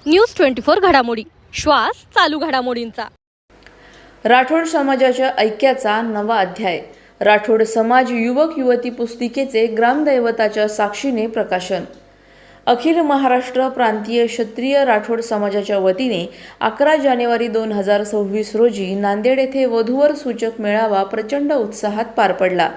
News 24 घडामोडी, श्वास चालू घडामोडींचा। राठोड समाजाच्या ऐक्याचा नवा अध्याय। राठोड समाज युवक युवती पुस्तिकेचे ग्रामदैवताच्या साक्षीने प्रकाशन। अखिल महाराष्ट्र प्रांतीय क्षत्रिय राठोड समाजाच्या वतीने 11 जानेवारी 2026 रोजी नांदेड येथे वधूवर सूचक मेळावा प्रचंड उत्साहात पार पडला।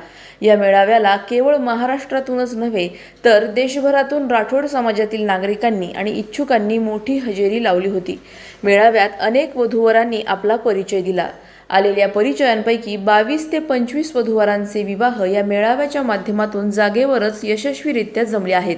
या मेळाव्याला केवळ महाराष्ट्रातूनच नव्हे तर देशभरातून राठोड समाजातील नागरिकांनी आणि इच्छुकांनी मोठी हजेरी लावली होती। मेळाव्यात अनेक वधूवरांनी आपला परिचय दिला। आलेल्या परिचयांपैकी 22 ते 25 वधूवरांचे विवाह या मेळाव्याच्या माध्यमातून जागेवरच यशस्वीरित्या जमले आहेत।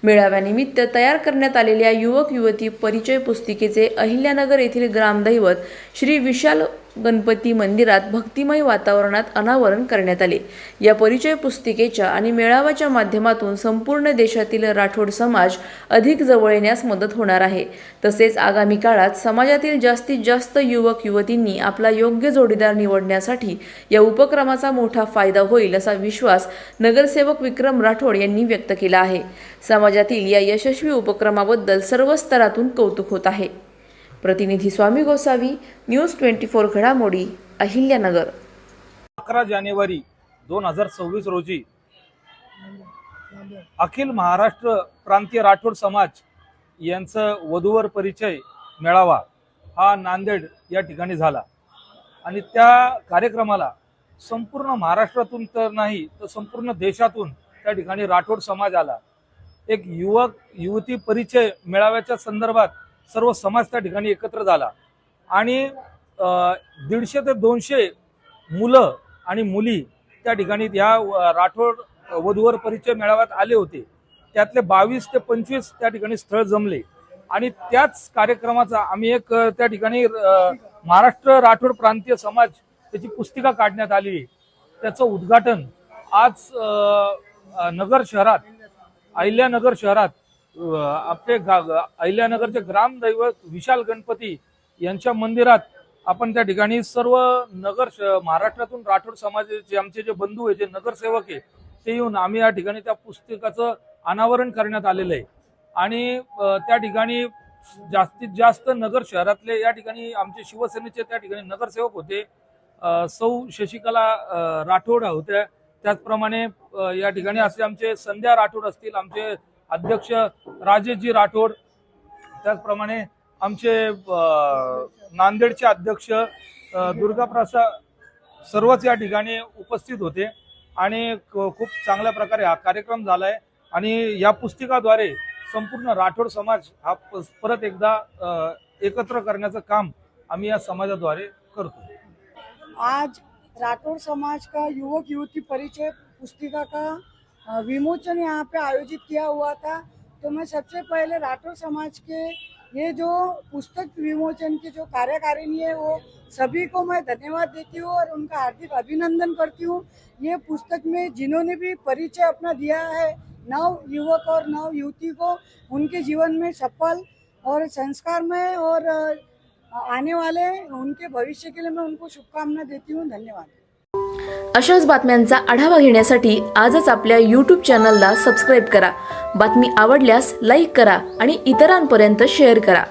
मेळाव्यानिमित्त तयार करण्यात आलेल्या युवक युवती परिचय पुस्तिकेचे अहिल्यानगर येथील ग्रामदैवत श्री विशाल गणपती मंदिरात भक्तिमय वातावरणात अनावरण करण्यात आले। या परिचय पुस्तिकेच्या आणि मेळाव्याच्या माध्यमातून संपूर्ण देशातील राठोड समाज अधिक जवळ येण्यास मदत होणार आहे। तसेच आगामी काळात समाजातील जास्तीत जास्त युवक युवतींनी आपला योग्य जोडीदार निवडण्यासाठी या उपक्रमाचा मोठा फायदा होईल असा विश्वास नगरसेवक विक्रम राठोड यांनी व्यक्त केला आहे। समाजातील या यशस्वी उपक्रमाबद्दल सर्व स्तरातून कौतुक होत आहे। प्रतिनिधी स्वामी गोसावी, न्यूज 24 घडामोडी, अहिल्यानगर। 11 जानेवारी 2026 रोजी अखिल महाराष्ट्र प्रांतीय राठोड समाज यांचा वधूवर परिचय मेळावा हा नांदेड या ठिकाणी झाला आणि त्या कार्यक्रमाला संपूर्ण महाराष्ट्रातून तर नाही तर संपूर्ण देशातून त्या ठिकाणी राठोड समाज आला। एक युवक युवती परिचय मेळाव्याच्या संदर्भात सर्व समाज त्या ठिकाणी एकत्र झाला आणि 150 ते 200 मुलं आणि मुली त्या ठिकाणी या राठोड वधूवर परिचय मेळाव्यात आले होते। त्यातले 22 ते 25 त्या ठिकाणी स्थळ जमले आणि त्याच कार्यक्रमाचा आम्ही एक त्या ठिकाणी महाराष्ट्र राठोड प्रांतीय समाज त्याची पुस्तिका काढण्यात आली। त्याचं उद्घाटन आज नगर शहरात अहिल्यानगर शहरात आपले अहिल्यानगरचे ग्रामदैवत विशाल गणपती यांच्या मंदिरात आपण त्या ठिकाणी सर्व महाराष्ट्रातून राठोड समाजाचे आमचे जे बंधू आहे, जे नगरसेवक आहे, ते येऊन आम्ही या ठिकाणी त्या पुस्तकाचं अनावरण करण्यात आलेलं आहे आणि त्या ठिकाणी जास्तीत जास्त नगर शहरातले या ठिकाणी आमचे शिवसेनेचे त्या ठिकाणी नगरसेवक होते। सौ शशिकला राठोड होत्या, त्याचप्रमाणे या ठिकाणी असे आमचे संध्या राठोड असतील, आमचे अध्यक्ष राजेशजी राठोड, त्याचप्रमाणे आमचे नांदेडचे अध्यक्ष दुर्गाप्रसाद, सर्वच या ठिकाणी उपस्थित होते आणि खूप चांगल्या प्रकारे हा कार्यक्रम झालाय आणि या पुस्तिकाद्वारे संपूर्ण राठोड समाज हा परत एकदा एकत्र करण्याचं काम आम्ही या समाजाद्वारे करतो। आज राठोड समाज का युवक युवती परिचय पुस्तिका का विमोचन यहाँ पे आयोजित किया हुआ था। तो मैं सबसे पहले राठोड समाज के ये जो पुस्तक विमोचन की जो कार्यकारिणी है वो सभी को मैं धन्यवाद देती हूँ और उनका हार्दिक अभिनंदन करती हूँ। ये पुस्तक में जिन्होंने भी परिचय अपना दिया है नव युवक और नव युवती को, उनके जीवन में सफल और संस्कारमय और आने वाले उनके भविष्य के लिए मैं उनको शुभकामना देती हूँ। धन्यवाद। अशाच बातम्यांचा आढावा घेण्यासाठी आजच आपल्या YouTube चॅनलला सबस्क्राइब करा। बातमी आवडल्यास लाईक करा आणि इतरांपर्यंत शेअर करा।